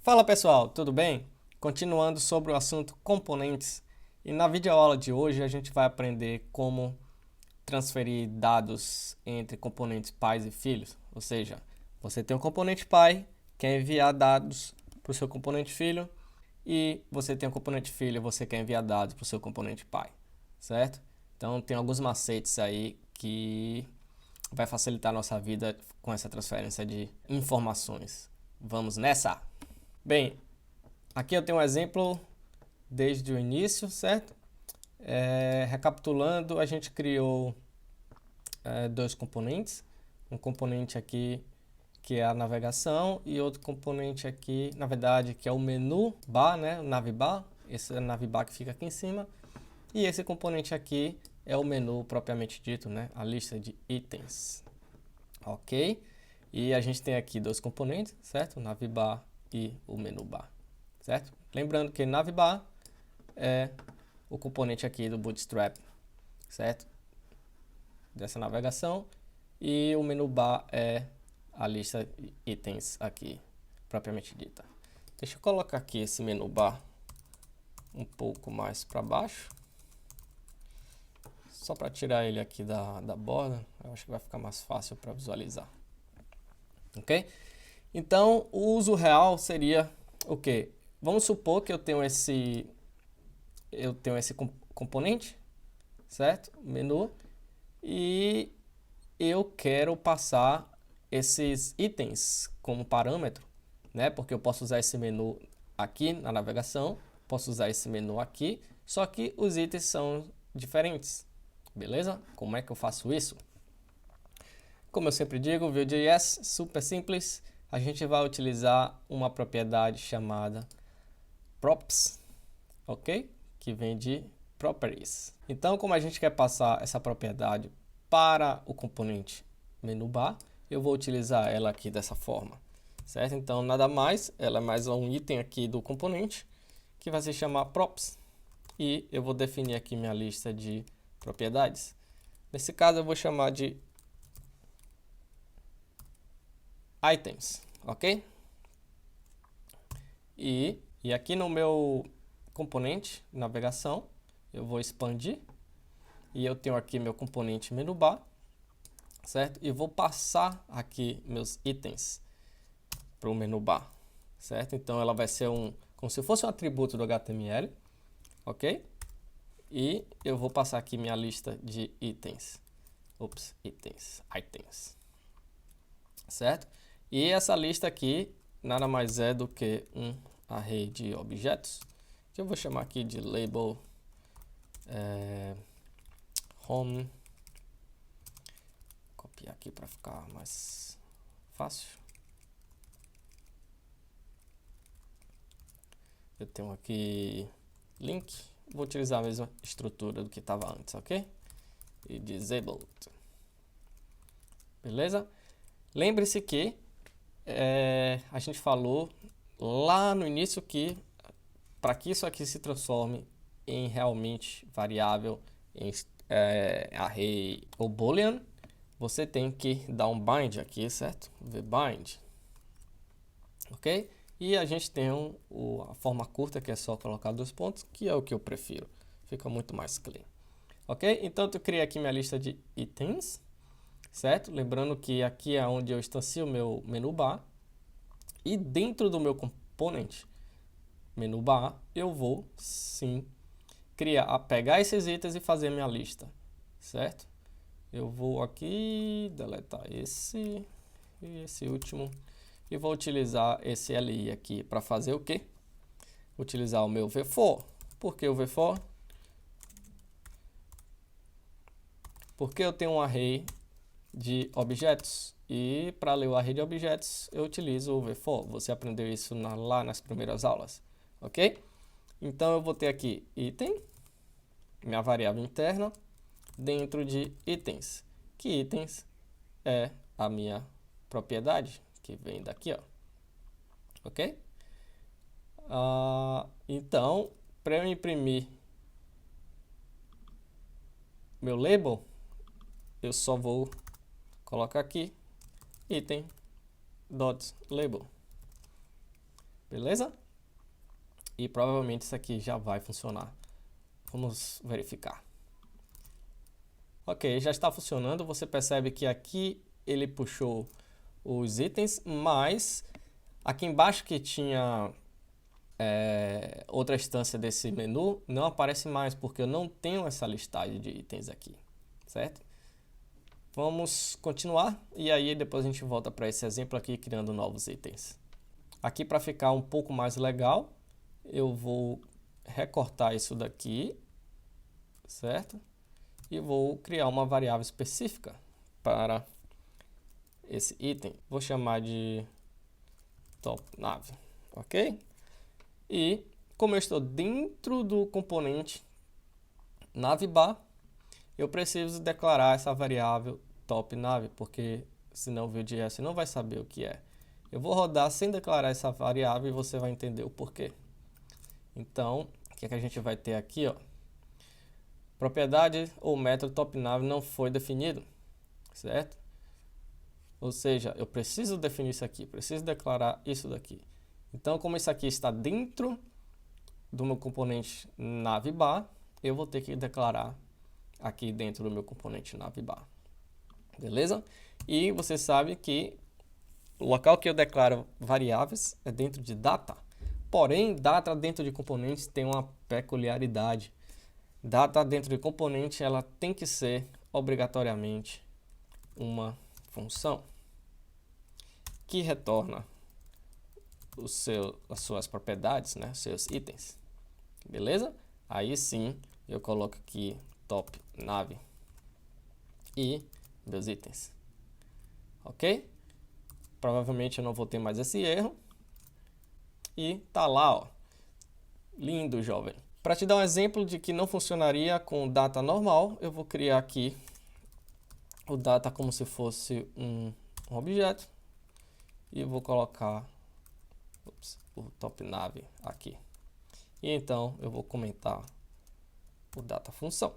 Fala pessoal, tudo bem? Continuando sobre o assunto componentes, e na videoaula de hoje a gente vai aprender como transferir dados entre componentes pais e filhos. Ou seja, você tem um componente pai, quer enviar dados para o seu componente filho, e você tem um componente filho, você quer enviar dados para o seu componente pai, certo? Então tem alguns macetes aí que vai facilitar a nossa vida com essa transferência de informações. Vamos nessa? Bem, aqui eu tenho um exemplo desde o início, certo? Recapitulando, a gente criou dois componentes. Um componente aqui que é a navegação e outro componente aqui, na verdade, que é o menu bar, né? O navbar. Esse é o navbar que fica aqui em cima. E esse componente aqui é o menu propriamente dito, né? A lista de itens. Ok? E a gente tem aqui dois componentes, certo? O navbar e o menu bar, certo? Lembrando que navbar é o componente aqui do Bootstrap, certo? Dessa navegação. E o menu bar é a lista de itens aqui, propriamente dita. Deixa eu colocar aqui esse menu bar um pouco mais para baixo. Só para tirar ele aqui da borda, eu acho que vai ficar mais fácil para visualizar. Ok? Então, o uso real seria o quê? Vamos supor que eu tenho esse componente, certo? Menu, e eu quero passar esses itens como parâmetro, né? Porque eu posso usar esse menu aqui na navegação, posso usar esse menu aqui, só que os itens são diferentes, beleza? Como é que eu faço isso? Como eu sempre digo, Vue.js, super simples. A gente vai utilizar uma propriedade chamada props, ok? Que vem de properties. Então, como a gente quer passar essa propriedade para o componente menu bar, eu vou utilizar ela aqui dessa forma, certo? Então, nada mais, ela é mais um item aqui do componente que vai se chamar props e eu vou definir aqui minha lista de propriedades. Nesse caso, eu vou chamar de items, ok? E aqui no meu componente navegação, eu vou expandir e eu tenho aqui meu componente menu bar, certo? E vou passar aqui meus itens para o menu bar, certo? Então ela vai ser como se fosse um atributo do HTML, ok? E eu vou passar aqui minha lista de itens, items, certo? E essa lista aqui nada mais é do que um array de objetos, que eu vou chamar aqui de label home. Copiar aqui para ficar mais fácil. Eu tenho aqui link, vou utilizar a mesma estrutura do que estava antes, ok? E disabled. Beleza? Lembre-se que a gente falou lá no início que para que isso aqui se transforme em realmente variável, em array ou boolean, você tem que dar um bind aqui, certo? vbind, ok? E a gente tem a forma curta, que é só colocar dois pontos, que é o que eu prefiro. Fica muito mais clean. Ok? Então, eu criei aqui minha lista de itens, certo? Lembrando que aqui é onde eu instancio o meu menu bar. E dentro do meu componente menu bar, eu vou, sim, pegar esses itens e fazer minha lista, certo? Eu vou aqui deletar esse e esse último e vou utilizar esse li aqui para fazer o quê? Utilizar o meu v-for. Por que o v-for? Porque eu tenho um array de objetos e para ler o array de objetos eu utilizo o v-for. Você aprendeu isso lá nas primeiras aulas, ok? Então eu vou ter aqui item, minha variável interna, dentro de itens, que itens é a minha propriedade, que vem daqui, ó. Ok? Então, para eu imprimir meu label, eu só vou colocar aqui item.label. beleza? E provavelmente isso aqui já vai funcionar. Vamos verificar. Ok, já está funcionando. Você percebe que aqui ele puxou os itens, mas aqui embaixo que tinha outra instância desse menu não aparece mais, porque eu não tenho essa listagem de itens aqui, certo? Vamos continuar e aí depois a gente volta para esse exemplo aqui criando novos itens. Aqui para ficar um pouco mais legal, eu vou recortar isso daqui, certo? E vou criar uma variável específica para esse item. Vou chamar de top_nav, ok? E como eu estou dentro do componente navbar, eu preciso declarar essa variável top_nav, porque senão o Vue.js não vai saber o que é. Eu vou rodar sem declarar essa variável e você vai entender o porquê. Então, o que é que a gente vai ter aqui, ó? Propriedade ou método top_nav não foi definido, certo? Ou seja, eu preciso definir isso aqui, preciso declarar isso daqui. Então, como isso aqui está dentro do meu componente navbar, eu vou ter que declarar aqui dentro do meu componente navbar. Beleza? E você sabe que o local que eu declaro variáveis é dentro de data. Porém, data dentro de componentes tem uma peculiaridade. Data dentro de componente, ela tem que ser obrigatoriamente uma função que retorna as suas propriedades, né, seus itens. Beleza? Aí sim, eu coloco aqui top_nav e meus itens. Ok? Provavelmente eu não vou ter mais esse erro. E tá lá, ó. Lindo, jovem. Para te dar um exemplo de que não funcionaria com data normal, eu vou criar aqui o data como se fosse um objeto. E vou colocar o top_nav aqui. E então eu vou comentar o data função.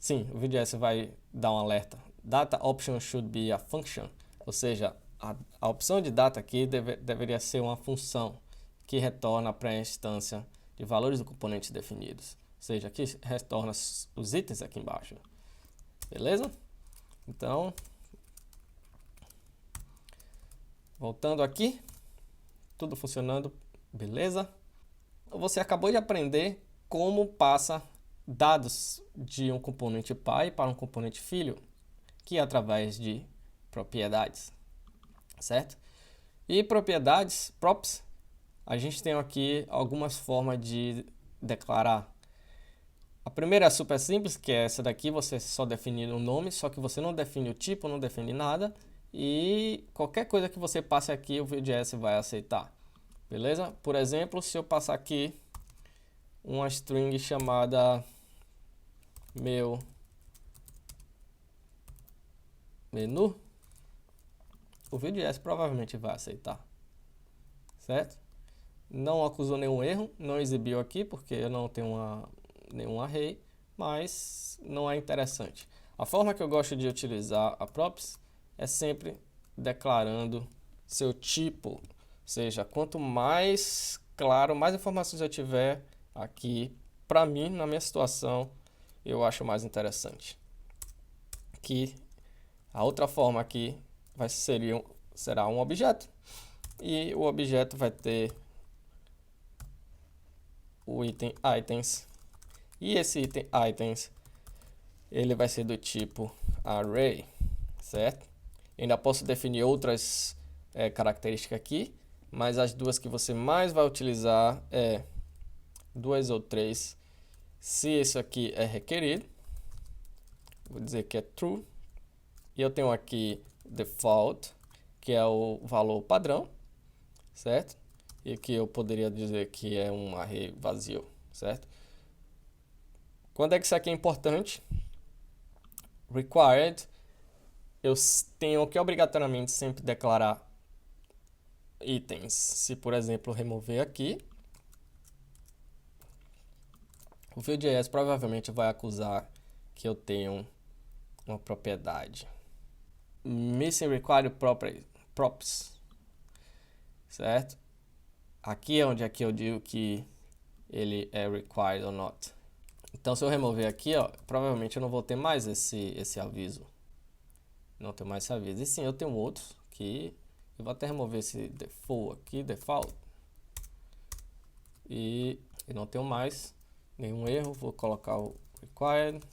Sim, o Vue.js vai dar um alerta. Data option should be a function. Ou seja, a opção de data aqui deveria ser uma função que retorna para a instância de valores do componente definidos. Ou seja, aqui retorna os itens aqui embaixo. Beleza? Então, voltando aqui, tudo funcionando, beleza? Você acabou de aprender como passa dados de um componente pai para um componente filho, que é através de propriedades, certo? E propriedades, props, a gente tem aqui algumas formas de declarar. A primeira é super simples, que é essa daqui, você só define o nome, só que você não define o tipo, não define nada, e qualquer coisa que você passe aqui, o Vue.js vai aceitar, beleza? Por exemplo, se eu passar aqui uma string chamada meu menu, o Vue.js provavelmente vai aceitar, certo? Não acusou nenhum erro, não exibiu aqui porque eu não tenho nenhum array, mas não é interessante. A forma que eu gosto de utilizar a props é sempre declarando seu tipo, ou seja, quanto mais claro, mais informações eu tiver aqui, para mim, na minha situação, eu acho mais interessante. Que a outra forma aqui será um objeto, e o objeto vai ter o item items, e esse item items ele vai ser do tipo array, certo? Eu ainda posso definir outras características aqui, mas as duas que você mais vai utilizar é 2 ou 3. Se isso aqui é requerido, vou dizer que é true. E eu tenho aqui default, que é o valor padrão, certo? E aqui eu poderia dizer que é um array vazio, certo? Quando é que isso aqui é importante? Required, eu tenho que obrigatoriamente sempre declarar itens. Se, por exemplo, remover aqui, o Vue.js provavelmente vai acusar que eu tenho uma propriedade. Missing required props. certo? Aqui é onde eu digo que ele é required or not. Então, se eu remover aqui, ó, provavelmente eu não vou ter mais esse aviso. Não tenho mais esse aviso. E sim, eu tenho outros que eu vou até remover esse default aqui, default. E eu não tenho mais nenhum erro. Vou colocar o required,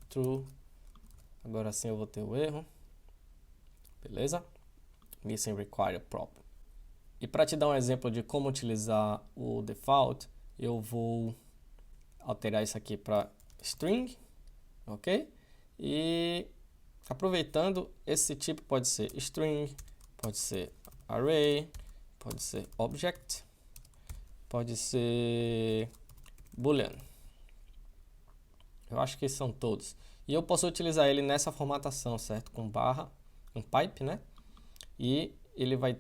true. Agora sim eu vou ter o erro. Beleza? Missing required prop. E para te dar um exemplo de como utilizar o default, eu vou alterar isso aqui para string, ok? E aproveitando, esse tipo pode ser string, pode ser array, pode ser object, pode ser boolean. Eu acho que são todos. E eu posso utilizar ele nessa formatação, certo? Com barra, um pipe, né? E ele vai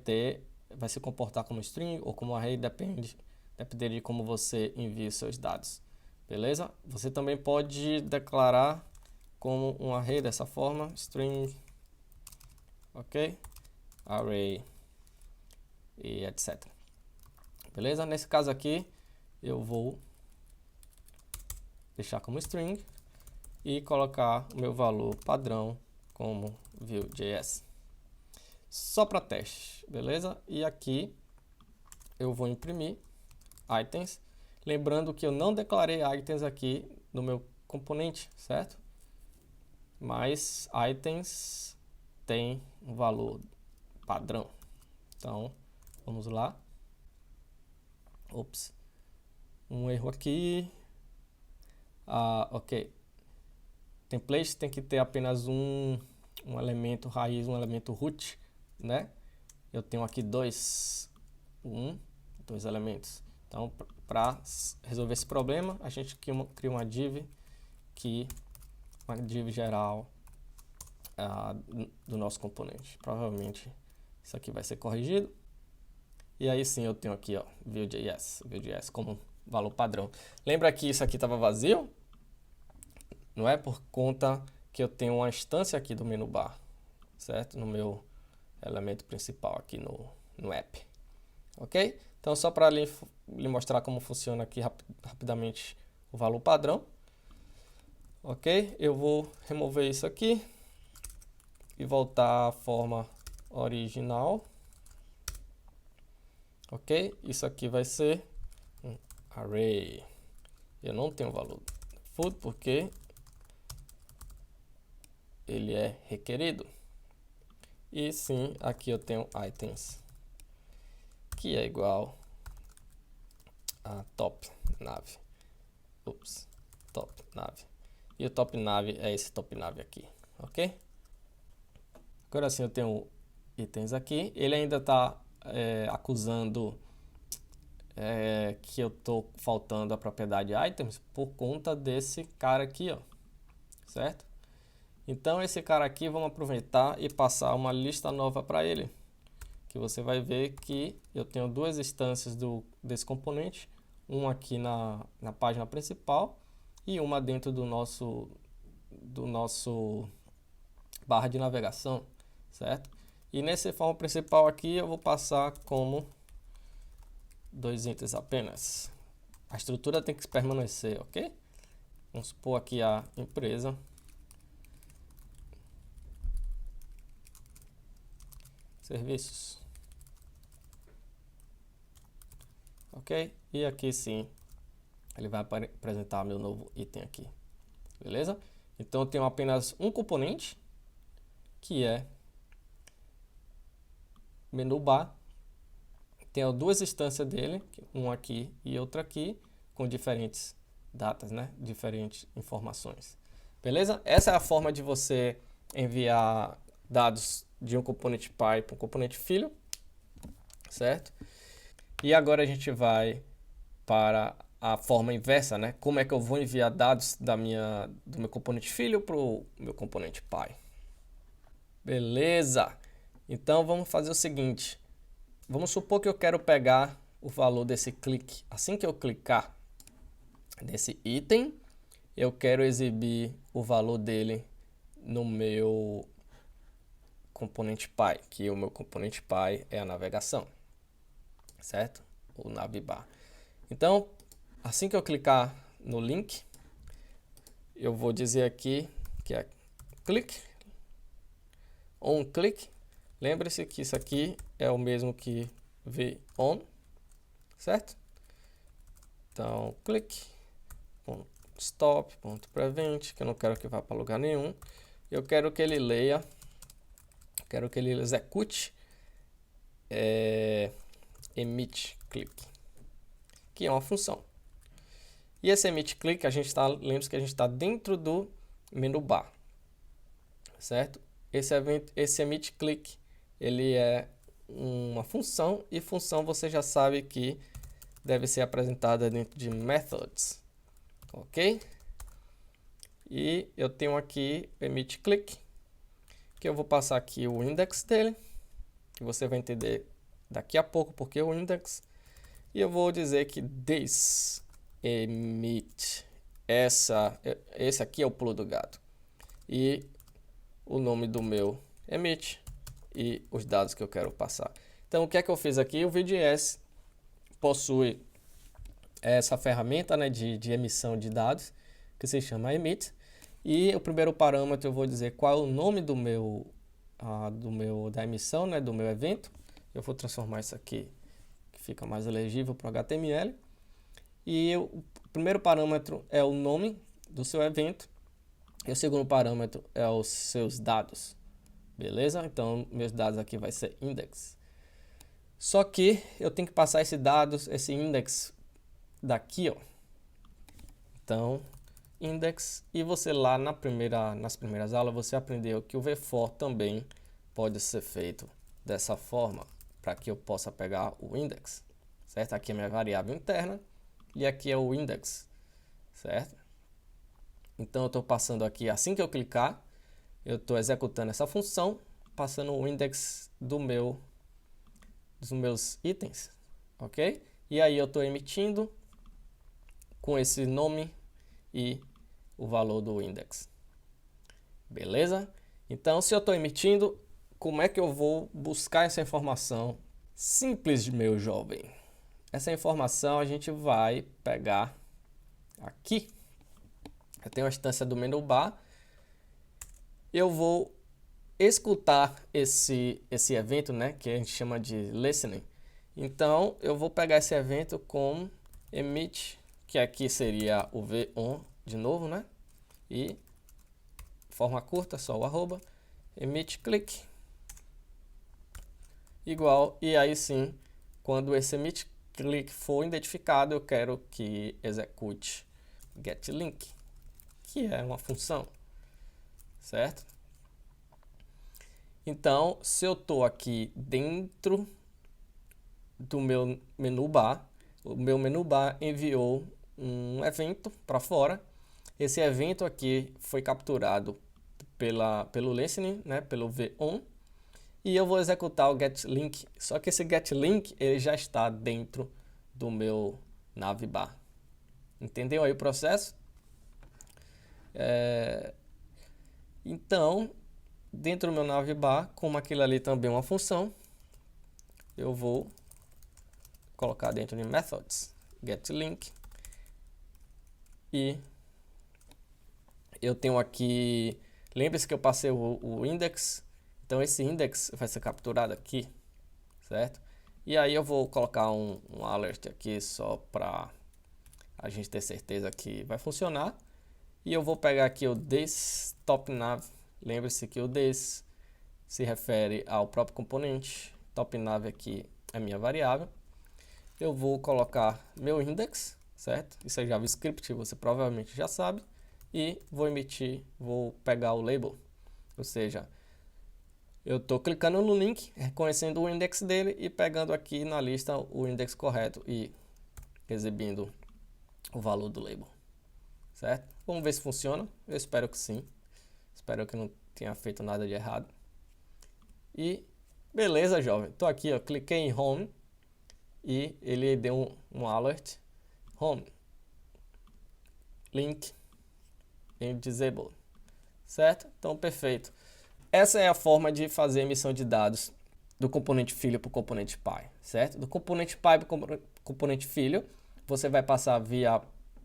se comportar como string ou como array, depende de como você envia os seus dados. Beleza? Você também pode declarar como um array dessa forma, string, ok? Array e etc. Beleza? Nesse caso aqui, eu vou deixar como string e colocar o meu valor padrão como Vue.js. Só para teste, beleza? E aqui eu vou imprimir items, lembrando que eu não declarei items aqui no meu componente, certo? Mas items tem um valor padrão. Então, vamos lá. Ops. Um erro aqui. Ok. Template tem que ter apenas um elemento raiz, um elemento root, né? Eu tenho aqui dois elementos. Então, para resolver esse problema, a gente cria uma div geral do nosso componente. Provavelmente isso aqui vai ser corrigido. E aí sim eu tenho aqui, ó, Vue.js como valor padrão. Lembra que isso aqui estava vazio? Não é por conta que eu tenho uma instância aqui do menu bar, certo? No meu elemento principal aqui no app. Ok? Então, só para lhe mostrar como funciona aqui rapidamente o valor padrão. Ok? Eu vou remover isso aqui e voltar à forma original. Ok? Isso aqui vai ser um array. Eu não tenho valor food porque ele é requerido. E sim, aqui eu tenho items, que é igual a top nav. Top nav. E o top nav é esse top nav aqui, ok? Agora sim eu tenho itens aqui. Ele ainda está acusando que eu estou faltando a propriedade items por conta desse cara aqui, ó, certo? Então esse cara aqui, vamos aproveitar e passar uma lista nova para ele, que você vai ver que eu tenho duas instâncias desse componente, uma aqui na página principal e uma dentro do nosso barra de navegação, certo? E nessa forma principal aqui eu vou passar como dois itens apenas. A estrutura tem que permanecer, ok? Vamos supor aqui a empresa. Serviços. Ok? E aqui sim, ele vai apresentar meu novo item aqui. Beleza? Então eu tenho apenas um componente, que é menu bar. Tenho duas instâncias dele, uma aqui e outra aqui, com diferentes datas, né? Diferentes informações. Beleza? Essa é a forma de você enviar dados de um componente pai para um componente filho, certo? E agora a gente vai para a forma inversa, né? Como é que eu vou enviar dados do meu componente filho para o meu componente pai? Beleza! Então vamos fazer o seguinte. Vamos supor que eu quero pegar o valor desse clique. Assim que eu clicar nesse item, eu quero exibir o valor dele no meu componente pai, que o meu componente pai é a navegação. certo? O navbar. Então, assim que eu clicar no link, eu vou dizer aqui que é click, on click. Lembre-se que isso aqui é o mesmo que on, certo? Então, click, stop, prevent, que eu não quero que vá para lugar nenhum. Eu quero que ele leia, quero que ele execute emit click, que é uma função. E esse emit click, lembre-se que a gente está dentro do menu bar, certo? Esse emit click, ele é uma função, e função você já sabe que deve ser apresentada dentro de methods, ok? E eu tenho aqui emit click, que eu vou passar aqui o index dele, que você vai entender daqui a pouco porque o index. E eu vou dizer que this emit, esse aqui é o pulo do gato. E o nome do meu emit e os dados que eu quero passar. Então, o que é que eu fiz aqui? O VJS possui essa ferramenta, né, de emissão de dados, que se chama emit. E o primeiro parâmetro eu vou dizer qual é o nome da emissão, né, do meu evento. Eu vou transformar isso aqui, que fica mais legível para o HTML. E o primeiro parâmetro é o nome do seu evento. E o segundo parâmetro é os seus dados. Beleza? Então, meus dados aqui vai ser index. Só que eu tenho que passar esse index daqui, ó. Então, index, e você lá nas primeiras aulas você aprendeu que o vFor também pode ser feito dessa forma, para que eu possa pegar o index, certo? Aqui é minha variável interna e aqui é o index, certo? Então eu estou passando aqui, assim que eu clicar, eu estou executando essa função, passando o index dos meus itens, ok? E aí eu estou emitindo com esse nome e o valor do index. Beleza? Então, se eu estou emitindo, como é que eu vou buscar essa informação? Simples, meu jovem. Essa informação a gente vai pegar aqui. Eu tenho a instância do menu bar. Eu vou escutar esse evento, né, que a gente chama de listening. Então, eu vou pegar esse evento com emit, que aqui seria o von de novo, né? E forma curta, só o arroba, emit click igual, e aí sim, quando esse emit click for identificado, eu quero que execute getLink, que é uma função, certo? Então, se eu estou aqui dentro do meu menu bar, o meu menu bar enviou um evento para fora. Esse evento aqui foi capturado pelo listening, né, pelo von, e eu vou executar o getLink. Só que esse getLink ele já está dentro do meu navbar. Entendeu aí o processo? Então, dentro do meu navbar, como aquilo ali também é uma função, eu vou colocar dentro de methods getLink, e eu tenho aqui, lembre-se que eu passei o index, então esse index vai ser capturado aqui, certo? E aí eu vou colocar um alert aqui só para a gente ter certeza que vai funcionar. E eu vou pegar aqui o this topNav. Lembre-se que o this se refere ao próprio componente. TopNav aqui é minha variável. Eu vou colocar meu index, certo? Isso é JavaScript, você provavelmente já sabe. E vou pegar o label. Ou seja, eu estou clicando no link, reconhecendo o index dele e pegando aqui na lista o index correto e exibindo o valor do label, certo? Vamos ver se funciona. Eu espero que sim. Espero que não tenha feito nada de errado. E beleza, jovem. Estou aqui, ó, cliquei em Home e ele deu um alert. Home. Link em Disable. Certo? Então, perfeito. Essa é a forma de fazer emissão de dados do componente filho para o componente pai, certo? Do componente pai para o componente filho, você vai passar via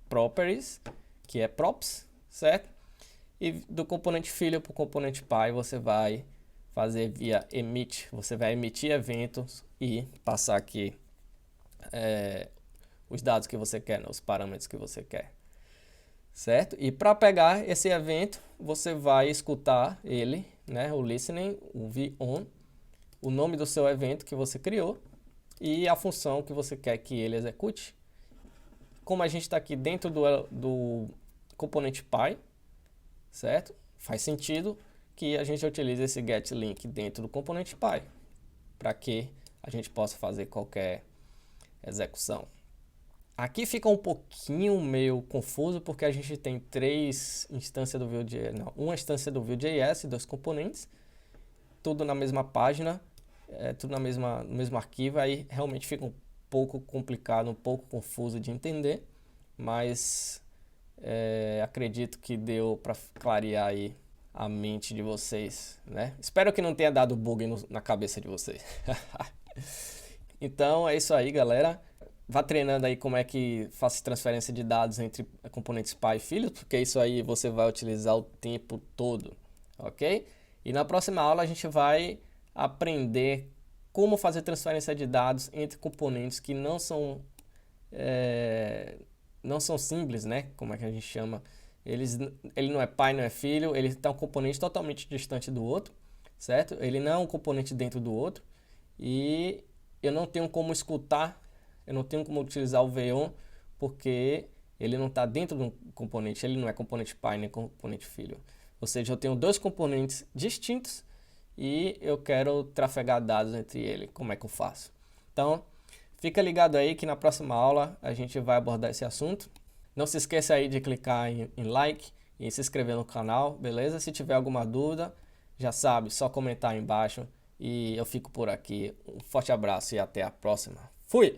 properties, que é props, certo? E do componente filho para o componente pai, você vai fazer via emit, você vai emitir eventos e passar aqui os dados que você quer, né, os parâmetros que você quer, certo? E para pegar esse evento, você vai escutar ele, né, o listening, o v-on, o nome do seu evento que você criou e a função que você quer que ele execute. Como a gente está aqui dentro do componente pai, certo? Faz sentido que a gente utilize esse getLink dentro do componente pai, para que a gente possa fazer qualquer execução. Aqui fica um pouquinho meio confuso, porque a gente tem uma instância do Vue.js e 2 componentes, tudo na mesma página, tudo no mesmo arquivo, aí realmente fica um pouco complicado, um pouco confuso de entender, mas acredito que deu para clarear aí a mente de vocês, né? Espero que não tenha dado bug na cabeça de vocês. Então é isso aí, galera. Vá treinando aí como é que faz transferência de dados entre componentes pai e filho, porque isso aí você vai utilizar o tempo todo, ok? E na próxima aula a gente vai aprender como fazer transferência de dados entre componentes que não são simples, né? Como é que a gente chama? Ele não é pai, não é filho, ele está um componente totalmente distante do outro, certo? Ele não é um componente dentro do outro e eu não tenho como escutar, eu não tenho como utilizar o v-on porque ele não está dentro do componente, ele não é componente pai nem componente filho. Ou seja, eu tenho 2 componentes distintos e eu quero trafegar dados entre eles. Como é que eu faço? Então, fica ligado aí que na próxima aula a gente vai abordar esse assunto. Não se esqueça aí de clicar em like e se inscrever no canal, beleza? Se tiver alguma dúvida, já sabe, só comentar aí embaixo e eu fico por aqui. Um forte abraço e até a próxima. Fui!